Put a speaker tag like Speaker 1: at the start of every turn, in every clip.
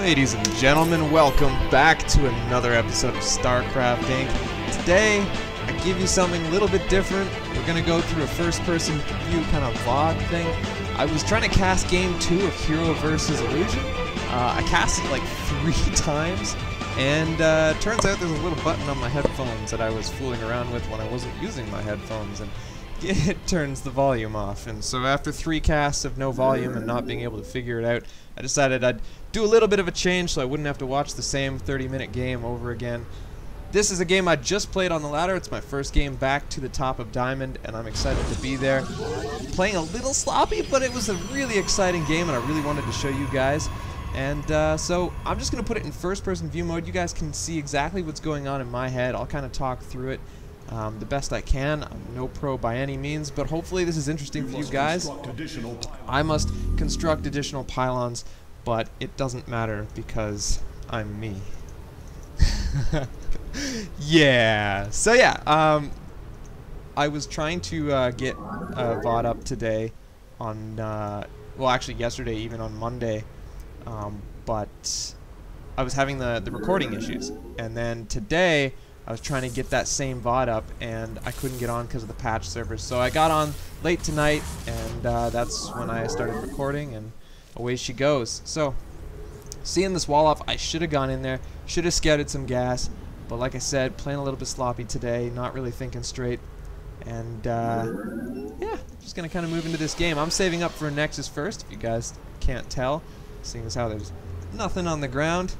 Speaker 1: Ladies and gentlemen, welcome back to another episode of StarCraft Inc. Today, I give you something a little bit different. We're going to go through a first-person view kind of VOD thing. I was trying to cast Game 2 of Hero vs. Illusion. I cast it like 3 times, and turns out there's a little button on my headphones that I was fooling around with when I wasn't using my headphones, and it turns the volume off. And so after 3 casts of no volume and not being able to figure it out, I decided I'd do a little bit of a change so I wouldn't have to watch the same 30-minute game over again. This is a game I just played on the ladder. It's my first game back to the top of Diamond, and I'm excited to be there. Playing a little sloppy, but it was a really exciting game, and I really wanted to show you guys. And so I'm just going to put it in first-person view mode. You guys can see exactly what's going on in my head. I'll kind of talk through it the best I can. I'm no pro by any means, but hopefully this is interesting for you guys. I must construct additional pylons, but it doesn't matter because I'm me. Yeah. So yeah, I was trying to get VOD up today on, well actually yesterday, even on Monday, but I was having the recording issues, and then today I was trying to get that same VOD up, and I couldn't get on because of the patch servers. So I got on late tonight, and that's when I started recording, and away she goes. So, seeing this wall off, I should have gone in there, should have scouted some gas, but like I said, playing a little bit sloppy today, not really thinking straight, and yeah, just gonna kind of move into this game. I'm saving up for a Nexus first, if you guys can't tell, seeing as how there's nothing on the ground.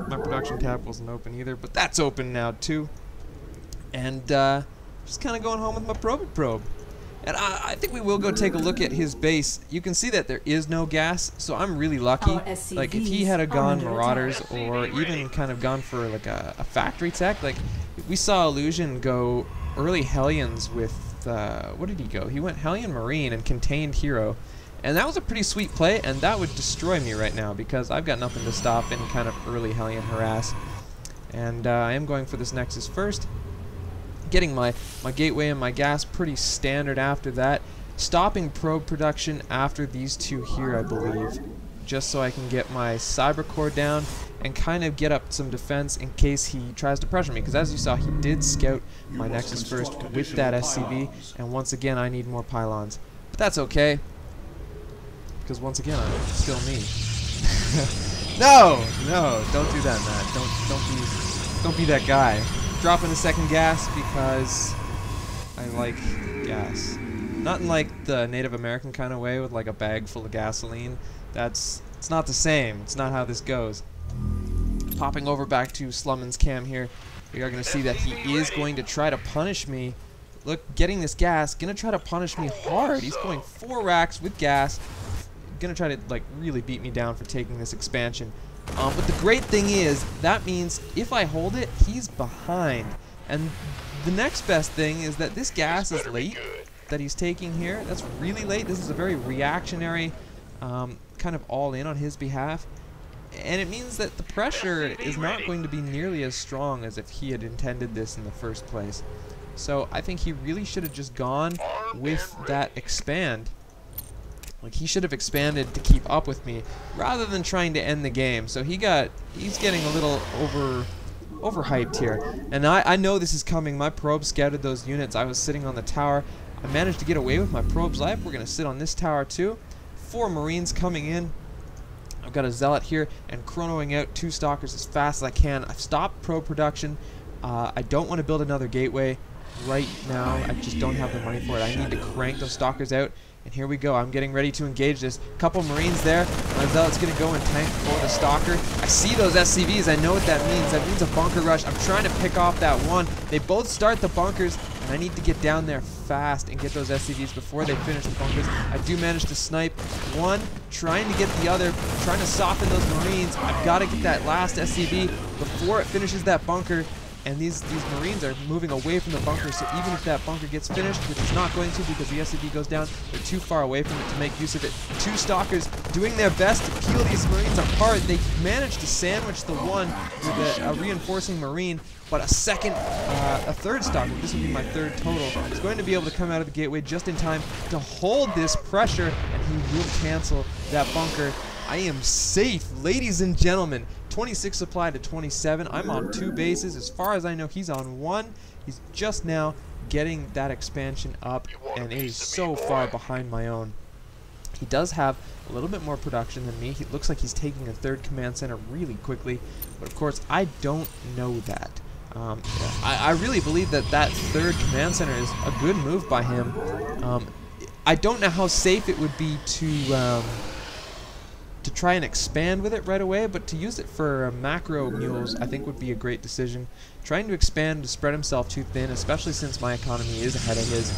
Speaker 1: My production tab wasn't open either, but that's open now too. And just kind of going home with my probe. And I think we will go take a look at his base. You can see that there is no gas, so I'm really lucky. Like if he had gone Marauders or even kind of gone for like a factory tech, like we saw Illusion go early Hellions with, what did he go? He went Hellion Marine and contained Hero. And that was a pretty sweet play, and that would destroy me right now because I've got nothing to stop any kind of early Hellion harass. And I am going for this Nexus first. Getting my gateway and my gas pretty standard after that. Stopping probe production after these two here, I believe. Just so I can get my Cyber Core down and kind of get up some defense in case he tries to pressure me. Because as you saw, he did scout my Nexus first with that SCV. And once again, I need more pylons. But that's okay. Because once again, I'm still me. No, don't do that, Matt. Don't be that guy. Dropping the second gas because I like gas. Not in like the Native American kind of way with like a bag full of gasoline. It's not the same. It's not how this goes. Popping over back to Slumman's cam here, we are going to see that he is going to try to punish me. Look, getting this gas, gonna try to punish me hard. He's going 4 racks with gas. Gonna try to like really beat me down for taking this expansion. But the great thing is that means if I hold it, he's behind. And the next best thing is that this gas is late that he's taking here. That's really late. This is a very reactionary kind of all in on his behalf. And it means that the pressure is not going to be nearly as strong as if he had intended this in the first place. So I think he really should have just gone with that expand. Like he should have expanded to keep up with me rather than trying to end the game. So he's getting a little overhyped here. And I know this is coming. My probe scouted those units. I was sitting on the tower. I managed to get away with my probe's life. We're going to sit on this tower too. 4 Marines coming in. I've got a Zealot here and chronoing out 2 Stalkers as fast as I can. I've stopped probe production. I don't want to build another gateway right now. I just don't have the money for it. I need to crank those Stalkers out. And here we go. I'm getting ready to engage this. Couple Marines there. My Zealot's going to go and tank for the Stalker. I see those SCVs. I know what that means. That means a bunker rush. I'm trying to pick off that one. They both start the bunkers, and I need to get down there fast and get those SCVs before they finish the bunkers. I do manage to snipe one, trying to get the other, trying to soften those Marines. I've got to get that last SCV before it finishes that bunker. And these Marines are moving away from the bunker, so even if that bunker gets finished, which it's not going to because the SCV goes down, they're too far away from it to make use of it. 2 Stalkers doing their best to peel these Marines apart. They managed to sandwich the one with a reinforcing Marine, but a third Stalker, this will be my 3rd total, is going to be able to come out of the gateway just in time to hold this pressure, and he will cancel that bunker. I am safe, ladies and gentlemen. 26 supply to 27. I'm on 2 bases. As far as I know, he's on 1. He's just now getting that expansion up, and it is so far behind my own. He does have a little bit more production than me. He looks like he's taking a 3rd command center really quickly, but of course I don't know that. I really believe that that 3rd command center is a good move by him. I don't know how safe it would be to try and expand with it right away, but to use it for macro mules I think would be a great decision. Trying to expand to spread himself too thin, especially since my economy is ahead of his.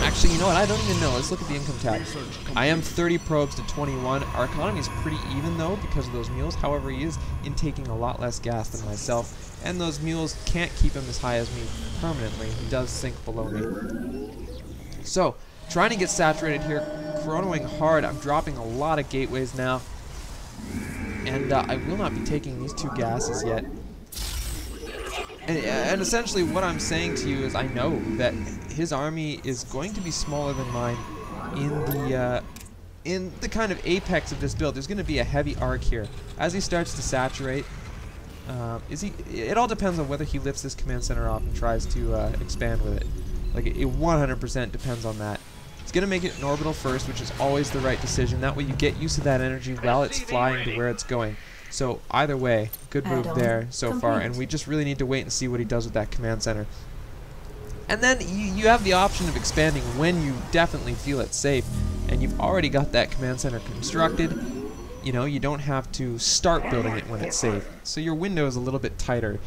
Speaker 1: Actually, you know what? I don't even know. Let's look at the income tax. I am 30 probes to 21. Our economy is pretty even, though, because of those mules. However, he is intaking a lot less gas than myself, and those mules can't keep him as high as me permanently. He does sink below me. So, trying to get saturated here, chronoing hard. I'm dropping a lot of gateways now, and I will not be taking these 2 gases yet. And essentially what I'm saying to you is I know that his army is going to be smaller than mine in the kind of apex of this build. There's going to be a heavy arc here. As he starts to saturate, it all depends on whether he lifts this command center off and tries to expand with it. Like, it 100% depends on that. He's going to make it in orbital first, which is always the right decision. That way you get used to that energy while it's flying to where it's going. So either way, good move there so far, and we just really need to wait and see what he does with that command center. And then you have the option of expanding when you definitely feel it's safe, and you've already got that command center constructed. You know, you don't have to start building it when it's safe, so your window is a little bit tighter.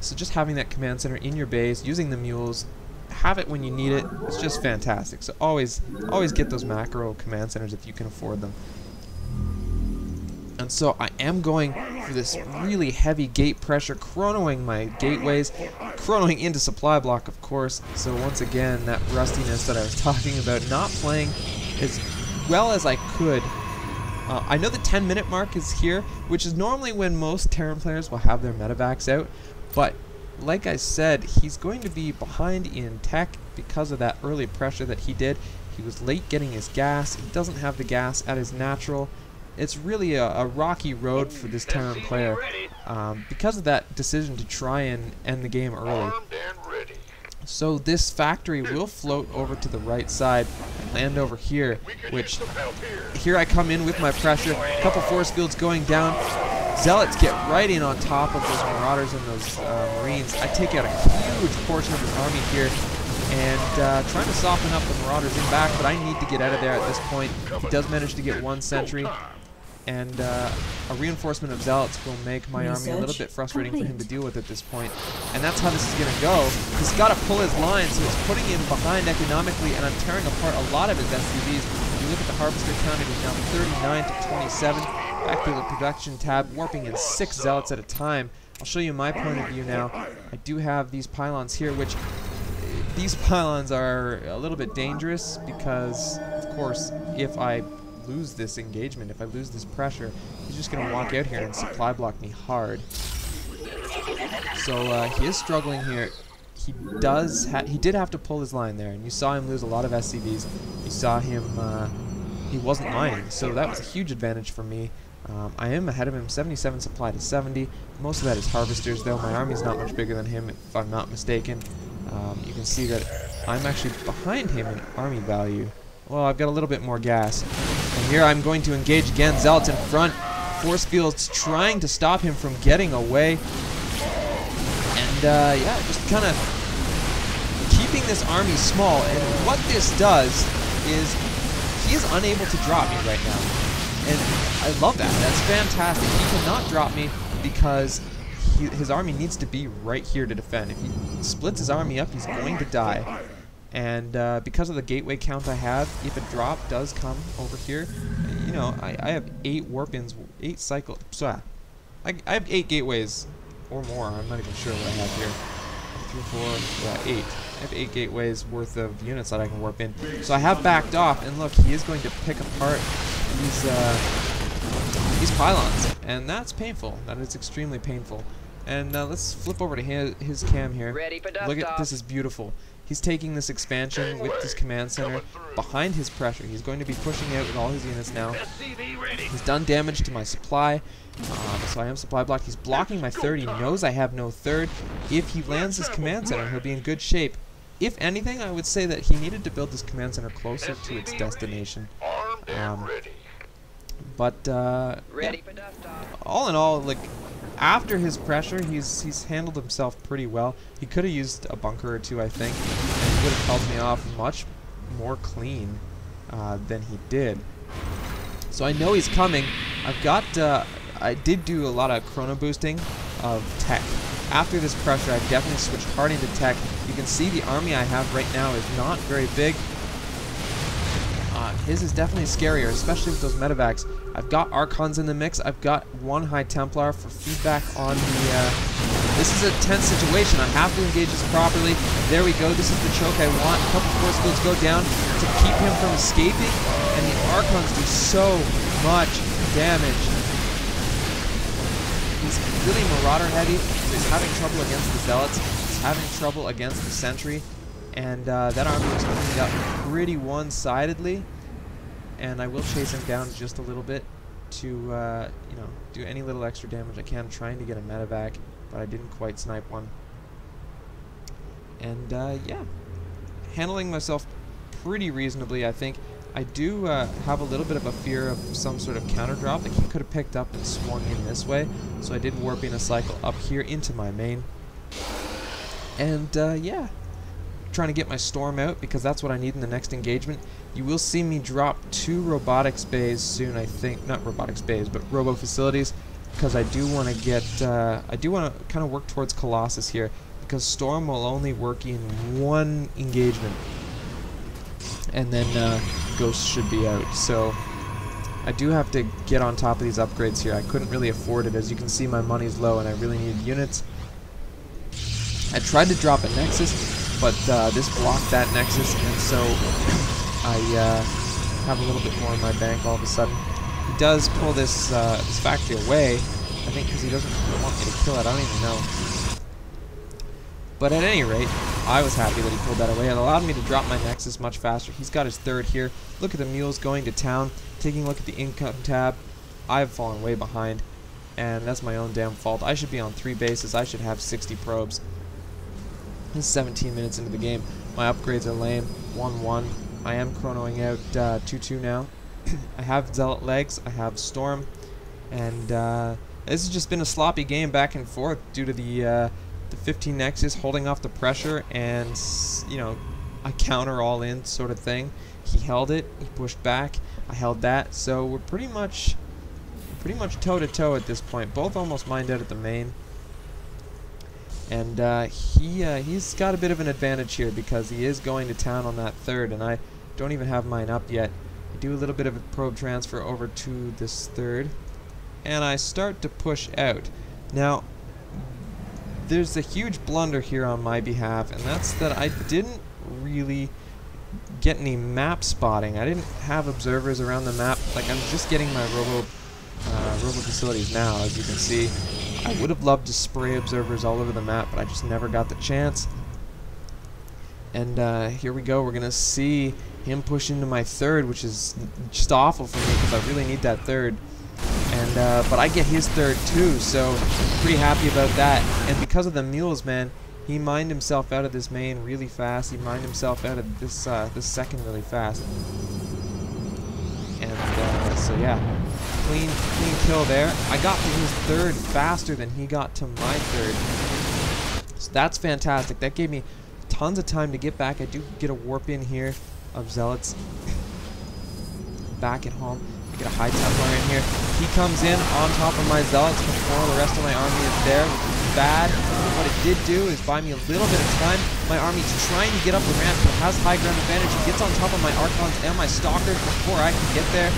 Speaker 1: So just having that command center in your base, using the mules, have it when you need it, it's just fantastic. So always get those macro command centers if you can afford them. And so I am going for this really heavy gate pressure, chronoing my gateways, chronoing into supply block, of course. So once again, that rustiness that I was talking about, not playing as well as I could. I know the 10-minute mark is here, which is normally when most Terran players will have their medevacs out, but like I said, he's going to be behind in tech because of that early pressure that he did. He was late getting his gas. He doesn't have the gas at his natural. It's really a rocky road for this Terran player because of that decision to try and end the game early. So this factory will float over to the right side and land over here, which here I come in with my pressure. A couple force fields going down. Zealots get right in on top of those Marauders and those Marines. I take out a huge portion of his army here and trying to soften up the Marauders in back, but I need to get out of there at this point. He does manage to get 1 sentry, and a reinforcement of Zealots will make my army a little bit frustrating for him to deal with at this point. And that's how this is going to go. He's got to pull his line, so it's putting him behind economically, and I'm tearing apart a lot of his SCVs. If you look at the Harvester count, it is now 39 to 27. Back to the production tab, warping in 6 Zealots at a time. I'll show you my point of view now. I do have these pylons here, which these pylons are a little bit dangerous because, of course, if I lose this engagement, if I lose this pressure, he's just going to walk out here and supply block me hard. So he is struggling here. He did have to pull his line there, and you saw him lose a lot of SCVs. You saw him, he wasn't mining, so that was a huge advantage for me. I am ahead of him, 77 supply to 70. Most of that is harvesters, though. My army's not much bigger than him, if I'm not mistaken. You can see that I'm actually behind him in army value. Well, I've got a little bit more gas. And here I'm going to engage again. Zealots in front. Force fields trying to stop him from getting away. And yeah, just kind of keeping this army small. And what this does is he is unable to drop me right now. And I love that. That's fantastic. He cannot drop me because his army needs to be right here to defend. If he splits his army up, he's going to die. And because of the gateway count I have, if a drop does come over here, you know, I have 8 warp-ins, 8 cycle. So I have 8 gateways or more. I'm not even sure what I have here. 3, 4, yeah, 8. I have 8 gateways worth of units that I can warp in. So I have backed off, and look, he is going to pick apart these pylons, and that's painful. That is extremely painful. And let's flip over to his cam here.
Speaker 2: Ready for dust
Speaker 1: Look at
Speaker 2: off.
Speaker 1: this is beautiful. He's taking this expansion with this command center behind his pressure. He's going to be pushing out with all his units now. He's done damage to my supply, so I am supply blocked. He's blocking my third. He knows I have no third. If he lands his command center, he'll be in good shape. If anything, I would say that he needed to build this command center closer to its destination. But yeah. All in all, like, after his pressure, he's handled himself pretty well. He could have used a bunker or two, I think, and he would have held me off much more clean than he did. So I know he's coming. I've got, I did do a lot of chrono boosting of tech. After this pressure, I definitely switched hard into tech. You can see the army I have right now is not very big. His is definitely scarier, especially with those medevacs. I've got Archons in the mix. I've got one High Templar for feedback on the... this is a tense situation. I have to engage this properly. There we go. This is the choke I want. A couple force fields go down to keep him from escaping. And the Archons do so much damage. He's really Marauder heavy, so he's having trouble against the Zealots. He's having trouble against the Sentry. And that army was coming up pretty one-sidedly. And I will chase him down just a little bit to, you know, do any little extra damage I can, trying to get a medevac, but I didn't quite snipe one. And, yeah, handling myself pretty reasonably, I think. I do have a little bit of a fear of some sort of counter drop that he could have picked up and swung in this way, so I did warp in a cycle up here into my main. And, yeah. Trying to get my storm out because that's what I need in the next engagement. You will see me drop 2 robotics bays soon, I think. Not robotics bays, but robo facilities, because I do want to get I do want to kind of work towards Colossus here, because storm will only work in 1 engagement, and then Ghost should be out. So I do have to get on top of these upgrades here. I couldn't really afford it. As you can see, my money's low and I really need units. I tried to drop a Nexus, but this blocked that Nexus, and so I have a little bit more in my bank all of a sudden. He does pull this this factory away, I think because he doesn't want me to kill it, I don't even know. But at any rate, I was happy that he pulled that away. It allowed me to drop my Nexus much faster. He's got his third here. Look at the mules going to town, taking a look at the income tab. I've fallen way behind, and that's my own damn fault. I should be on 3 bases. I should have 60 probes. This is 17 minutes into the game. My upgrades are lame. 1-1. I am chronoing out 2-2 now. I have Zealot legs. I have Storm. And this has just been a sloppy game back and forth due to the 15 Nexus holding off the pressure and, you know, a counter all in sort of thing. He held it. He pushed back. I held that. So we're pretty much toe-to-toe at this point. Both almost mined out at the main. And he's got a bit of an advantage here because he is going to town on that third, and I don't even have mine up yet. I do a little bit of a probe transfer over to this third, and I start to push out. Now, there's a huge blunder here on my behalf, and that's that I didn't really get any map spotting. I didn't have observers around the map. Like, I'm just getting my robo facilities now, as you can see. I would have loved to spray observers all over the map, but I just never got the chance. And here we go. We're going to see him push into my third, which is just awful for me because I really need that third. And but I get his third too, so pretty happy about that. And because of the mules, man, he mined himself out of this main really fast. He mined himself out of this this second really fast. And so yeah. Clean kill there. I got to his third faster than he got to my third. So that's fantastic. That gave me tons of time to get back. I do get a warp in here of Zealots back at home. I get a High Templar in here. He comes in on top of my Zealots before the rest of my army is there, which is bad. What it did do is buy me a little bit of time. My army's trying to get up the ramp, but has high ground advantage. He gets on top of my Archons and my Stalkers before I can get there.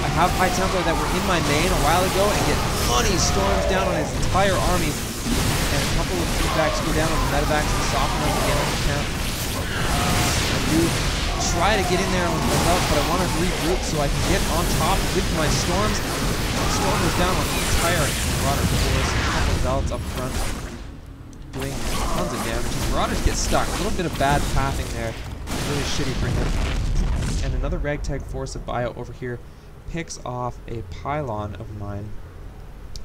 Speaker 1: I have High Templar that were in my main a while ago and get money storms down on his entire army. And a couple of feedbacks go down on the medevacs and soften them again on the count. I do try to get in there on the belt, but I want to regroup so I can get on top with my storms. The storm was down on the entire Marauder force. A couple of Zealots up front doing tons of damage. Marauders get stuck. A little bit of bad pathing there. Really shitty for him. And another ragtag force of bio over here picks off a pylon of mine.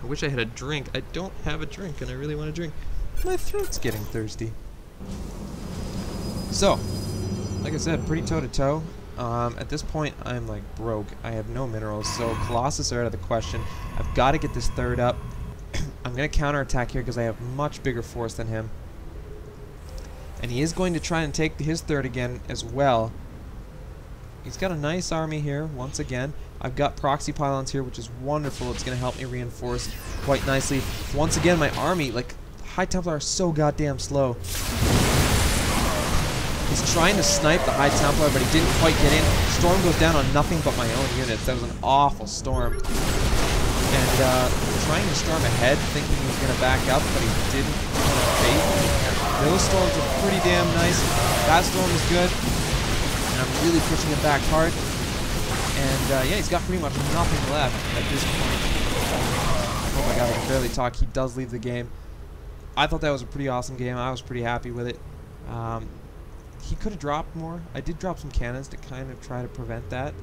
Speaker 1: I wish I had a drink. I don't have a drink, and I really want a drink. My throat's getting thirsty. So, like I said, pretty toe-to-toe. At this point, I'm like broke. I have no minerals, so Colossus are out of the question. I've got to get this third up. I'm going to counterattack here because I have much bigger force than him. And he is going to try and take his third again as well. He's got a nice army here, once again. I've got proxy pylons here, which is wonderful. It's going to help me reinforce quite nicely. Once again, my army, like, High Templar are so goddamn slow. He's trying to snipe the High Templar, but he didn't quite get in. Storm goes down on nothing but my own units. That was an awful storm. And trying to storm ahead, thinking he was going to back up, but he didn't. Those storms are pretty damn nice. That storm is good. And I'm really pushing him back hard. And yeah, he's got pretty much nothing left at this point. Oh my god, I can barely talk. He does leave the game. I thought that was a pretty awesome game. I was pretty happy with it. He could have dropped more. I did drop some cannons to kind of try to prevent that.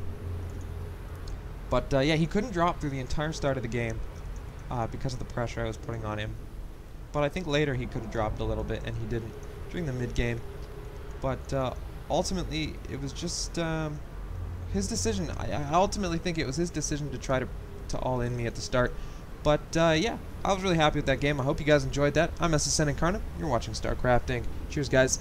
Speaker 1: But yeah, he couldn't drop through the entire start of the game because of the pressure I was putting on him. But I think later he could have dropped a little bit, and he didn't during the mid-game. But ultimately, it was just his decision. I ultimately think it was his decision to try to all-in me at the start. But yeah, I was really happy with that game. I hope you guys enjoyed that. I'm SSN Incarnum. You're watching StarCrafting. Cheers, guys.